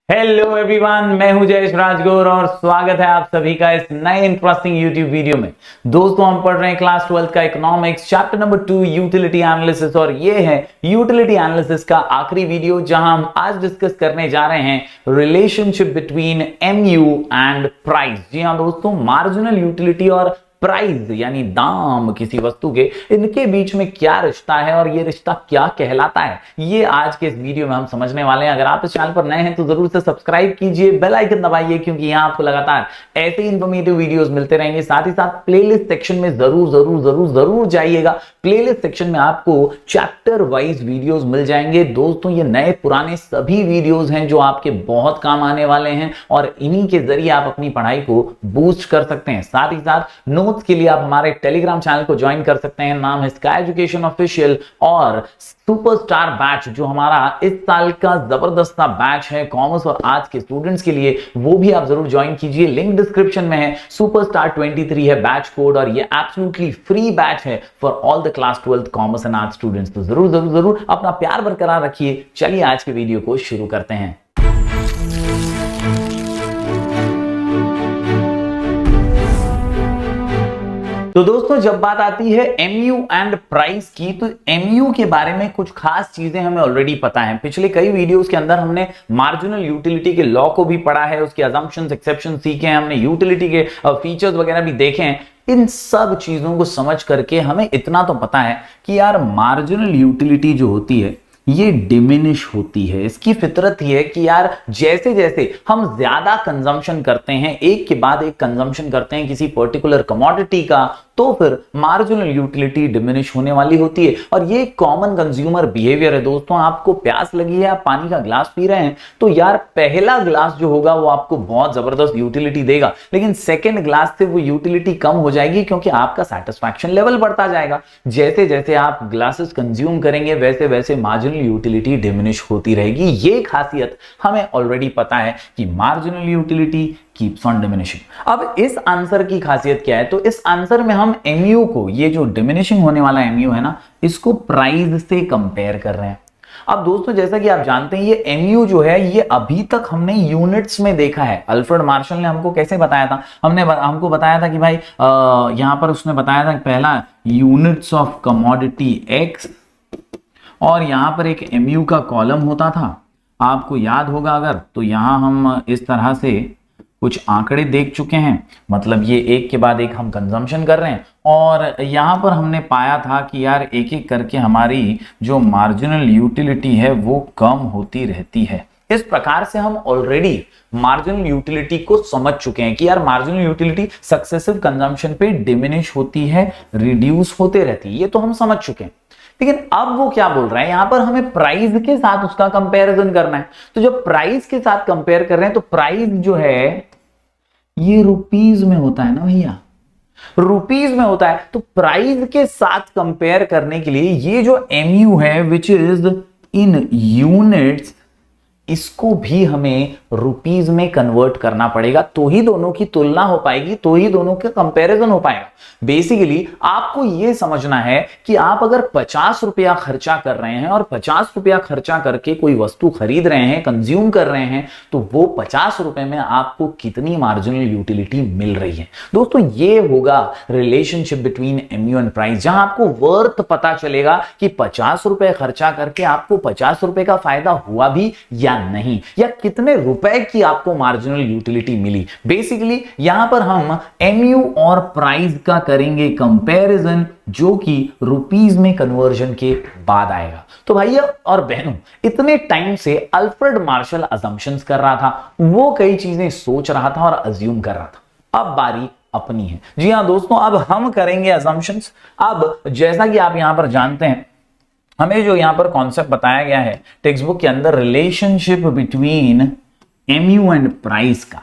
Hello everyone, मैं हूं जयेश राजगौर और स्वागत है आप सभी का इस नए इंटरेस्टिंग यूट्यूब वीडियो में। दोस्तों, हम पढ़ रहे हैं क्लास 12 का economics chapter number 2 utility analysis और ये है यूटिलिटी एनालिसिस का आखिरी वीडियो जहां हम आज डिस्कस करने जा रहे हैं relationship between MU and price. जी हां दोस्तों, मार्जिनल यूटिलिटी और प्राइस यानी दाम किसी वस्तु के, इनके बीच में क्या रिश्ता है और ये रिश्ता क्या कहलाता है, ये आज के इस वीडियो में हम समझने वाले हैं। अगर आप इस चैनल पर नए हैं तो जरूर से सब्सक्राइब कीजिए, बेल आइकन दबाइए, क्योंकि यहां आपको लगातार ऐसे ही इंफॉर्मेटिव वीडियोस मिलते रहेंगे। साथ ही साथ प्लेलिस्ट सेक्शन में जरूर जरूर जरूर जरूर जाइएगा। प्लेलिस्ट सेक्शन में आपको चैप्टर वाइज वीडियोस मिल जाएंगे। दोस्तों, ये नए पुराने सभी वीडियोस हैं जो आपके बहुत काम आने वाले हैं और इन्हीं के जरिए आप अपनी पढ़ाई को बूस्ट कर सकते हैं। साथ ही साथ नोट्स के लिए आप हमारे टेलीग्राम चैनल को ज्वाइन कर सकते हैं, नाम है स्काई एजुकेशन ऑफिशियल। और सुपरस्टार बैच जो हमारा इस साल का जबरदस्त बैच है कॉमर्स और आर्ट्स के स्टूडेंट्स के लिए, वो भी आप जरूर ज्वाइन कीजिए। लिंक डिस्क्रिप्शन में है। सुपरस्टार 23 है बैच कोड और ये एब्सोल्युटली फ्री बैच है for all the class 12 commerce and arts students. तो जरूर जरूर जरूर अपना प्यार बरकरार रखिए। चलिए आज के वीडियो को शुरू करते हैं। तो दोस्तों, जब बात आती है एमयू एंड प्राइस की, तो एमयू के बारे में कुछ खास चीजें हमें ऑलरेडी पता है। पिछले कई वीडियोस के अंदर हमने मार्जिनल यूटिलिटी के लॉ को भी पढ़ा है, उसके अजम्पशंस एक्सेप्शन सीखे हैं, हमने यूटिलिटी के फीचर्स वगैरह भी देखे हैं। इन सब चीजों को समझ करके हमें इतना तो पता है कि यार मार्जिनल यूटिलिटी जो होती है ये डिमिनिश होती है। इसकी फितरत ही है कि यार जैसे जैसे हम ज्यादा कंजम्पशन करते हैं, एक के बाद एक कंजम्पशन करते हैं किसी पर्टिकुलर कमोडिटी का, तो फिर मार्जिनल यूटिलिटी डिमिनिश होने वाली होती है। और ये कॉमन कंज्यूमर बिहेवियर है। दोस्तों, आपको प्यास लगी है, आप पानी का ग्लास पी रहे हैं, तो यार पहला ग्लास जो होगा वो आपको बहुत जबरदस्त यूटिलिटी देगा, लेकिन सेकेंड ग्लास से वो यूटिलिटी कम हो जाएगी क्योंकि आपका सेटिस्फैक्शन लेवल बढ़ता जाएगा। जैसे जैसे आप ग्लासेस कंज्यूम करेंगे वैसे वैसे मार्जिनल यूटिलिटी डिमिनिश होती रहेगी। ये खासियत हमें ऑलरेडी पता है कि marginal utility keeps on diminishing. अब इस आंसर की खासियत क्या है? तो इस आंसर में हम एमयू को, ये जो डिमिनिशिंग होने वाला एमयू है ना, इसको प्राइस से कंपेयर कर रहे हैं। अब दोस्तों, जैसा कि आप जानते हैं, ये एमयू जो है ये अभी तक हमने यूनिट्स में देखा है। अल्फ्रेड मार्शल ने हमको कैसे बताया था? हमको बताया था कि भाई यहां पर उसने बताया था कि पहला यूनिट्स ऑफ कमोडिटी एक्स, और यहां पर एक एमयू का कॉलम होता था। आपको याद होगा अगर, तो यहां हम इस तरह से कुछ आंकड़े देख चुके हैं, मतलब ये एक के बाद एक हम कंजम्पशन कर रहे हैं। और यहां पर हमने पाया था कि यार एक एक करके हमारी जो मार्जिनल यूटिलिटी है वो कम होती रहती है। इस प्रकार से हम ऑलरेडी मार्जिनल यूटिलिटी को समझ चुके हैं कि यार मार्जिनल यूटिलिटी सक्सेसिव कंजम्पशन पे डिमिनिश होती है, रिड्यूस होते रहती है। ये तो हम समझ चुके हैं। लेकिन अब वो क्या बोल रहा है, यहां पर हमें प्राइस के साथ उसका कंपैरिजन करना है। तो जब प्राइस के साथ कंपेयर कर रहे हैं तो प्राइस जो है ये रुपीज में होता है ना भैया, रुपीज में होता है। तो प्राइस के साथ कंपेयर करने के लिए ये जो एमयू है विच इज इन यूनिट्स, इसको भी हमें रुपीज में कन्वर्ट करना पड़ेगा, तो ही दोनों की तुलना हो पाएगी, तो ही दोनों का कंपैरिजन हो पाएगा। बेसिकली आपको यह समझना है कि आप अगर 50 रुपया खर्चा कर रहे हैं और 50 रुपया खर्चा करके कोई वस्तु खरीद रहे हैं, कंज्यूम कर रहे हैं, तो वो 50 रुपए में आपको कितनी मार्जिनल यूटिलिटी मिल रही है। दोस्तों, ये होगा relationship between MU and price, जहां आपको वर्थ पता चलेगा कि 50 रुपए खर्चा करके आपको 50 रुपए का फायदा हुआ भी या नहीं, या कितने रुपए की आपको मार्जिनल यूटिलिटी मिली। बेसिकली यहां पर हम एमयू और प्राइस का करेंगे कंपैरिजन, जो कि रुपीज में कन्वर्जन के बाद आएगा। तो भैया और बहनों, इतने टाइम से अल्फ्रेड मार्शल अजम्पशंस कर रहा था, वो कई चीजें सोच रहा था और अज्यूम कर रहा था। अब बारी अपनी है। जी हां दोस्तों, अब हम करेंगे अजम्पशंस। अब जैसा कि आप यहां पर जानते हैं, हमें जो यहां पर कॉन्सेप्ट बताया गया है टेक्स्ट बुक के अंदर, relationship between MU and price का,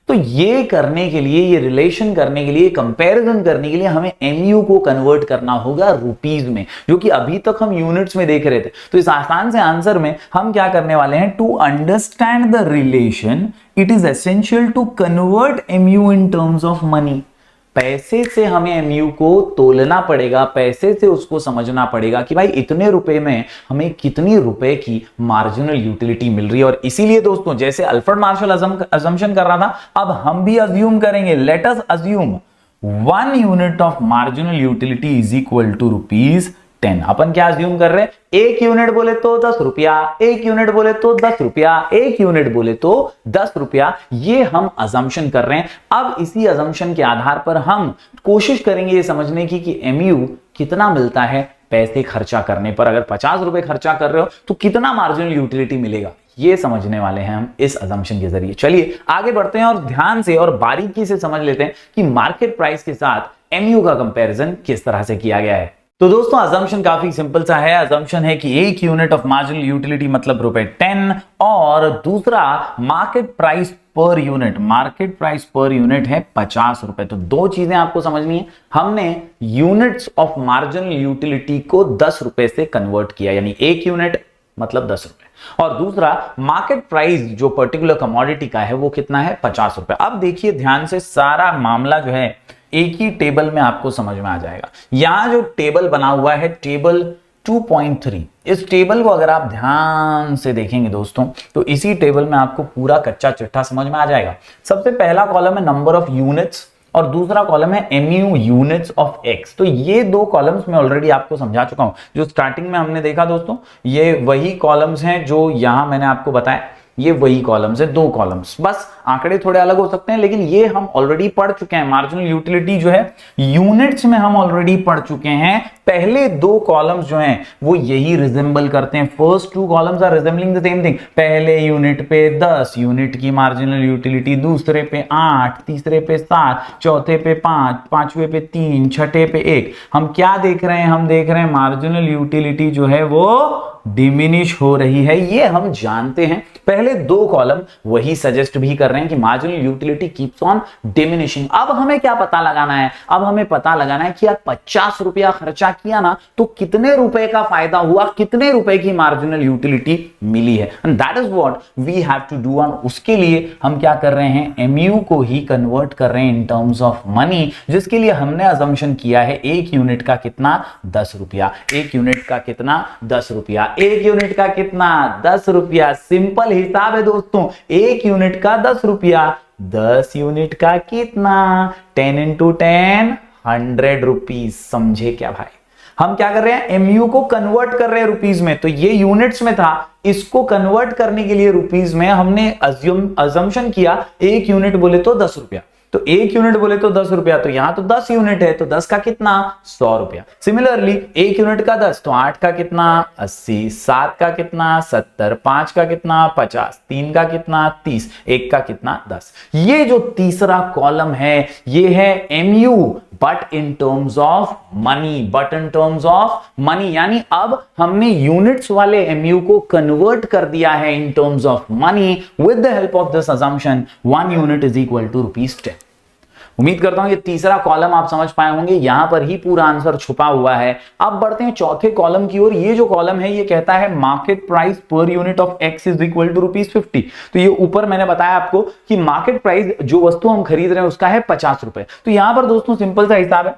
तो ये करने के लिए, ये रिलेशन करने के लिए, कंपैरिजन करने के लिए हमें एमयू को कन्वर्ट करना होगा रुपीज में, जो कि अभी तक हम यूनिट्स में देख रहे थे। तो इस आसान से आंसर में हम क्या करने वाले हैं, to understand the relation it is essential to convert MU in terms of money. पैसे से हमें एमयू को तोलना पड़ेगा, पैसे से उसको समझना पड़ेगा कि भाई इतने रुपए में हमें कितनी रुपए की मार्जिनल यूटिलिटी मिल रही है। और इसीलिए दोस्तों जैसे अल्फ्रेड मार्शल अजम्पशन कर रहा था, अब हम भी अज्यूम करेंगे। Let us assume 1 unit of marginal utility is equal to ₹10। अपन क्या अज्यूम कर रहे हैं? 1 यूनिट बोले तो 10 रुपया, 1 यूनिट बोले तो 10 रुपया, 1 यूनिट बोले तो 10 रुपया, ये हम अजम्पशन कर रहे हैं। अब इसी अजम्पशन के आधार पर हम कोशिश करेंगे ये समझने की कि एमयू कितना मिलता है पैसे खर्चा करने पर। अगर 50 रुपए खर्चा कर रहे हो तो कितना मार्जिनल यूटिलिटी मिलेगा, ये समझने वाले हैं हम इस अजम्पशन के जरिए। चलिए आगे बढ़ते हैं और ध्यान से और बारीकी से समझ लेते हैं कि मार्केट प्राइस के साथ एमयू का कंपैरिजन किस तरह से किया गया है। तो दोस्तों अजम्पशन काफी सिंपल सा है। अजम्पशन है कि 1 यूनिट ऑफ मार्जिनल यूटिलिटी मतलब ₹10 और दूसरा market price per unit, market price per unit है 50 रुपए। तो दो चीजें आपको समझनी है। हमने यूनिट्स ऑफ मार्जिनल यूटिलिटी को 10 रुपए से कन्वर्ट किया, यानी 1 यूनिट मतलब 10 रुपए, और दूसरा मार्केट प्राइस जो पर्टिकुलर कमोडिटी का है वो कितना है? 50 रुपए। अब देखिए ध्यान से, सारा मामला जो है एक ही टेबल में आपको समझ में आ जाएगा। यहां जो टेबल बना हुआ है टेबल 2.3, इस टेबल को अगर आप ध्यान से देखेंगे दोस्तों तो इसी टेबल में आपको पूरा कच्चा चिट्ठा समझ में आ जाएगा। सबसे पहला कॉलम है नंबर ऑफ यूनिट्स और दूसरा कॉलम है एमयू यूनिट्स ऑफ एक्स। तो ये दो कॉलम्स मैं ऑलरेडी आपको समझा चुका हूं। जो स्टार्टिंग में हमने देखा दोस्तों, ये वही कॉलम्स हैं जो यहां मैंने आपको बताया, ये वही कॉलम्स है, 2 कॉलम्स, बस आंकड़े थोड़े अलग हो सकते हैं लेकिन ये हम ऑलरेडी पढ़ चुके हैं। मार्जिनल यूटिलिटी जो है यूनिट्स में हम ऑलरेडी पढ़ चुके हैं। पहले 2 कॉलम्स जो हैं वो यही रिजेंबल करते हैं। First 2 columns are resembling the same thing. पहले यूनिट पे 10 यूनिट की मार्जिनल यूटिलिटी, दूसरे पे 8, तीसरे पे 7, चौथे पे 5, पांचवे पे 3, छठे पे 1। हम क्या देख रहे हैं? हम देख रहे हैं मार्जिनल यूटिलिटी जो है वो डिमिनिश हो रही है, ये हम जानते हैं। पहले 2 कॉलम वही सजेस्ट भी कर रहे हैं कि marginal utility keeps on diminishing. अब हमें क्या पता लगाना है? अब हमें पता लगाना है कि यार 50 रुपया खर्चा किया ना तो कितने रुपए का फायदा हुआ, कितने रुपए की मार्जिनल यूटिलिटी मिली है। And that is what we have to do. और उसके लिए हम क्या कर रहे हैं? एमयू को ही कन्वर्ट कर रहे हैं इन टर्म्स ऑफ मनी, जिसके लिए हमने अजम्पशन किया है 1 यूनिट का कितना? 10 रुपया। 1 यूनिट का कितना? 10 रुपया। 1 यूनिट का कितना? 10 रुपया। सिंपल हिसाब है दोस्तों, 1 यूनिट का 10 रुपया, 10 यूनिट का कितना? 10 into 10 100 रुपीज। समझे क्या भाई? हम क्या कर रहे हैं? एमयू को कन्वर्ट कर रहे हैं रुपीज में। तो ये यूनिट्स में था, इसको कन्वर्ट करने के लिए रुपीज में हमने अजम्पशन किया 1 यूनिट बोले तो 10 रुपया। तो 1 यूनिट बोले तो 10 रुपया, तो यहां तो 10 यूनिट है तो 10 का कितना? 100 रुपया। सिमिलरली 1 यूनिट का 10 तो 8 का कितना? 80, 7 का कितना? 70, 5 का कितना? 50, 3 का कितना? 30, 1 का कितना? 10। ये जो तीसरा कॉलम है ये है MU but in terms of money, but in terms of money, यानी अब हमने यूनिट्स वाले एमयू को कन्वर्ट कर दिया है in terms of money with the help of this assumption 1 unit is equal to ₹10। उम्मीद करता हूं ये तीसरा कॉलम आप समझ पाए होंगे, यहां पर ही पूरा आंसर छुपा हुआ है। अब बढ़ते हैं चौथे कॉलम की ओर। ये जो कॉलम है ये कहता है market price per unit of x is equal to ₹50। तो ये ऊपर मैंने बताया आपको कि मार्केट प्राइस जो वस्तु हम खरीद रहे हैं उसका है 50 रुपए। तो यहां पर दोस्तों सिंपल सा हिसाब है,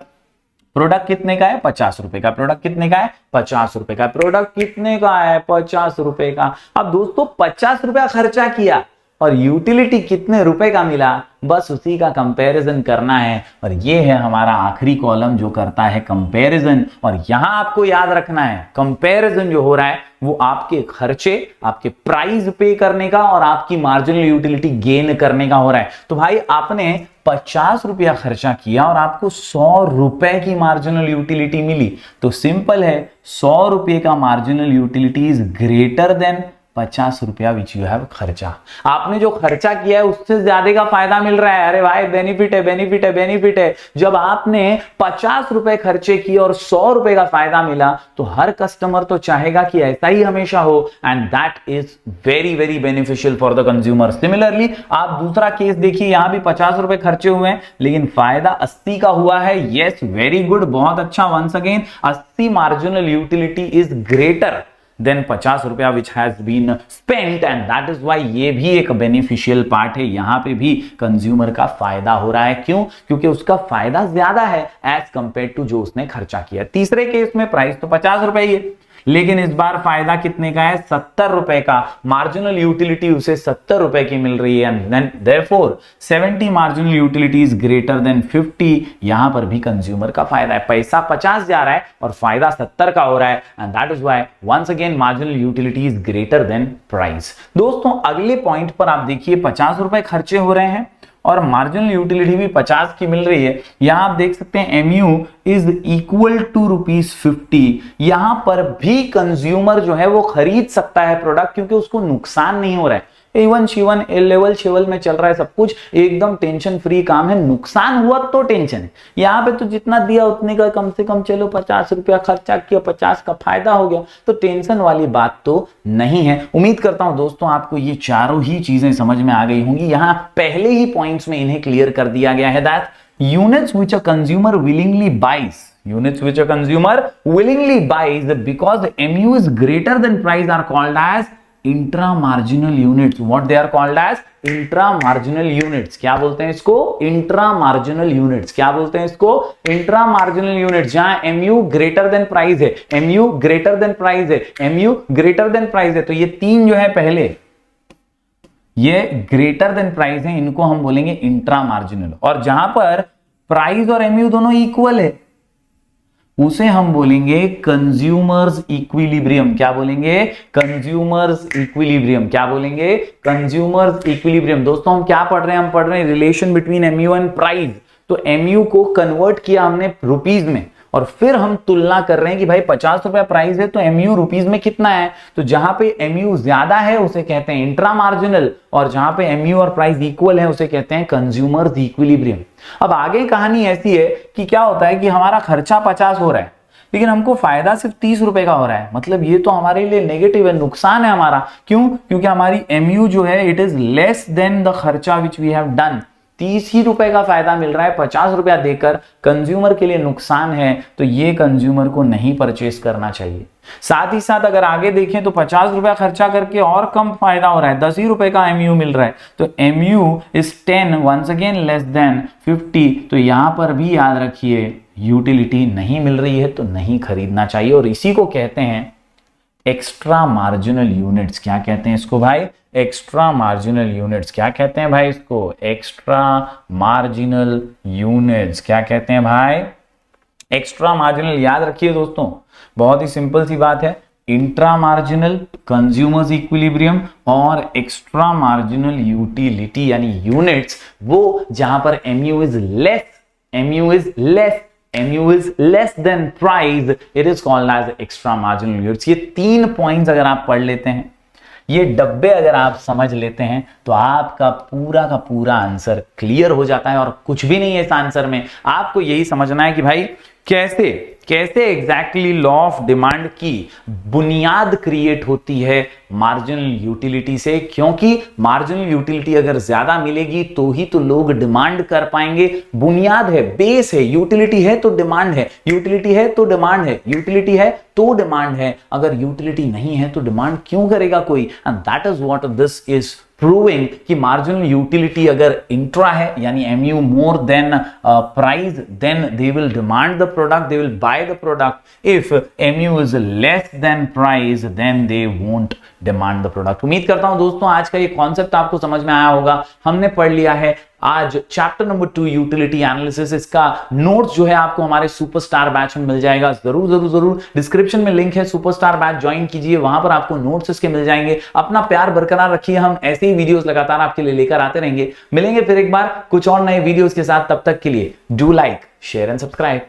प्रोडक्ट कितने का है? 50 रुपए का। प्रोडक्ट कितने का है? 50 रुपए का। प्रोडक्ट कितने का है? 50 रुपए का। अब दोस्तों 50 रुपया खर्चा किया और यूटिलिटी कितने रुपए का मिला, बस उसी का कंपैरिजन करना है। और ये है हमारा आखिरी कॉलम जो करता है कंपैरिजन। और यहां आपको याद रखना है कंपैरिजन जो हो रहा है वो आपके खर्चे, आपके प्राइस पे करने का और आपकी मार्जिनल यूटिलिटी गेन करने का हो रहा है। तो भाई आपने 50 रुपया खर्चा किया और आपको 100 रुपए की मार्जिनल यूटिलिटी मिली, तो सिंपल है 100 रुपए का marginal utility is greater than 50 रुपया विच यू हैव खर्चा। आपने जो खर्चा किया है उससे ज्यादा का फायदा मिल रहा है। अरे भाई बेनिफिट है, बेनिफिट है, बेनिफिट है। जब आपने 50 रुपए खर्चे किए और 100 रुपए का फायदा मिला तो हर कस्टमर तो चाहेगा कि ऐसा ही हमेशा हो, and that is very very beneficial for the consumer. Similarly आप दूसरा केस देखिए, यहां भी 50 रुपए खर्चे हुए हैं लेकिन फायदा 80 का हुआ है। यस, वेरी गुड, बहुत अच्छा। Once again 80 marginal utility is greater than 50 रुपया which has been spent, and that is why ये भी एक बेनिफिशियल पार्ट है। यहां पे भी कंज्यूमर का फायदा हो रहा है। क्यों? क्योंकि उसका फायदा ज्यादा है एज कंपेयर टू जो उसने खर्चा किया। तीसरे केस में प्राइस तो 50 रुपए ही है, लेकिन इस बार फायदा कितने का है? 70 रुपए का। मार्जिनल यूटिलिटी उसे 70 रुपए की मिल रही है, and then therefore 70 marginal utility is greater than 50। यहां पर भी कंज्यूमर का फायदा है। पैसा 50 जा रहा है और फायदा 70 का हो रहा है, and that is why once again marginal utility is greater than price. दोस्तों अगले पॉइंट पर आप देखिए 50 रुपए खर्चे हो रहे हैं और मार्जिनल यूटिलिटी भी 50 की मिल रही है। यहां आप देख सकते हैं MU इज इक्वल टू ₹50। यहां पर भी कंज्यूमर जो है वो खरीद सकता है प्रोडक्ट, क्योंकि उसको नुकसान नहीं हो रहा है। इवन शिवन लेवल शेवल में चल रहा है सब कुछ, एकदम टेंशन फ्री काम है। नुकसान हुआ तो टेंशन है। यहाँ पे तो जितना दिया उतने का कम से कम, चलो 50 रुपया खर्चा किया, 50 का फायदा हो गया, तो टेंशन वाली बात तो नहीं है। उम्मीद करता हूं दोस्तों आपको ये चारों ही चीजें समझ में आ गई होंगी। यहाँ पहले ही पॉइंट्स में इन्हें क्लियर कर दिया गया है that units which a consumer willingly buys, units which a consumer willingly buys because MU is greater than price are called as intra-marginal units. What they are called as? Intra-marginal units. क्या बोलते हैं इसको? Intra-marginal units. क्या बोलते हैं इसको? Intra-marginal units. जहां MU greater than price है, MU greater than price है, MU greater than price है, तो ये तीन जो है पहले ये ग्रेटर देन प्राइस है, इनको हम बोलेंगे इंट्रा मार्जिनल। और जहां पर प्राइस और MU दोनों इक्वल है उसे हम बोलेंगे कंज्यूमर्स इक्विलिब्रियम। क्या बोलेंगे? Consumers equilibrium. क्या बोलेंगे? Consumers equilibrium. दोस्तों हम क्या पढ़ रहे हैं? हम पढ़ रहे हैं relation between MU and price. तो MU को कन्वर्ट किया हमने रुपीज में, और फिर हम तुलना कर रहे हैं कि भाई 50 रुपया प्राइस है तो MU रुपीज में कितना है। तो जहां पे MU ज्यादा है उसे कहते हैं इंट्रा मार्जिनल, और जहां पे MU और प्राइस इक्वल है उसे कहते हैं कंज्यूमर्स इक्विलिब्रियम। अब आगे कहानी ऐसी है कि क्या होता है कि हमारा खर्चा 50 हो रहा है, लेकिन हमको फायदा सिर्फ 30 रुपए का हो रहा है। मतलब ये तो हमारे लिए नेगेटिव है, नुकसान है हमारा। क्यों? क्योंकि हमारी MU जो है it is less then the खर्चा विच वी हैव डन। 30 ही रुपए का फायदा मिल रहा है, 50 रुपया देकर कंज्यूमर के लिए नुकसान है, तो ये कंज्यूमर को नहीं परचेस करना चाहिए। साथ ही साथ अगर आगे देखें तो 50 रुपया खर्चा करके और कम फायदा हो रहा है, 10 ही रुपए का MU मिल रहा है, तो MU is 10 once again less than 50। तो यहां पर भी याद रखिए यूटिलिटी नहीं मिल रही है तो नहीं खरीदना चाहिए, और इसी को कहते हैं एक्स्ट्रा मार्जिनल यूनिट्स। क्या कहते हैं इसको भाई? Extra marginal units. क्या कहते हैं भाई इसको? Extra marginal units. क्या कहते हैं भाई? Extra marginal. याद रखिए दोस्तों, बहुत ही सिंपल सी बात है। इंट्रा मार्जिनल कंज्यूमर्स इक्विलिब्रियम और एक्स्ट्रा मार्जिनल यूटिलिटी यानी यूनिट्स, वो जहां पर MU is less, MU is less, MU is less than price, it is called as extra marginal units। ये 3 पॉइंट्स अगर आप पढ़ लेते हैं, ये डब्बे अगर आप समझ लेते हैं, तो आपका पूरा का पूरा आंसर क्लियर हो जाता है। और कुछ भी नहीं है इस आंसर में, आपको यही समझना है कि भाई कैसे एग्जैक्टली लॉ ऑफ डिमांड की बुनियाद क्रिएट होती है मार्जिनल यूटिलिटी से। क्योंकि मार्जिनल यूटिलिटी अगर ज्यादा मिलेगी तो ही तो लोग डिमांड कर पाएंगे। बुनियाद है, बेस है। यूटिलिटी है तो डिमांड है, यूटिलिटी है तो डिमांड है, यूटिलिटी है तो डिमांड है। अगर यूटिलिटी नहीं है तो डिमांड क्यों करेगा कोई? And that is what this is proving कि मार्जिनल यूटिलिटी अगर इंट्रा है यानी MU more than price, then they will demand the product, they will buy the product. If MU is less than price then they won't demand the product. उम्मीद करता हूं दोस्तों आज का ये कॉन्सेप्ट आपको समझ में आया होगा। हमने पढ़ लिया है आज चैप्टर नंबर 2 यूटिलिटी एनालिसिस। इसका नोट्स जो है आपको हमारे सुपरस्टार बैच में मिल जाएगा। जरूर डिस्क्रिप्शन में लिंक है, सुपरस्टार बैच ज्वाइन कीजिए, वहां पर आपको नोट्स इसके मिल जाएंगे। अपना प्यार बरकरार रखिए, हम ऐसे ही वीडियोस लगातार आपके लिए लेकर आते रहेंगे। मिलेंगे फिर एक बार कुछ और नए वीडियोस के साथ, तब तक के लिए do like, share and subscribe.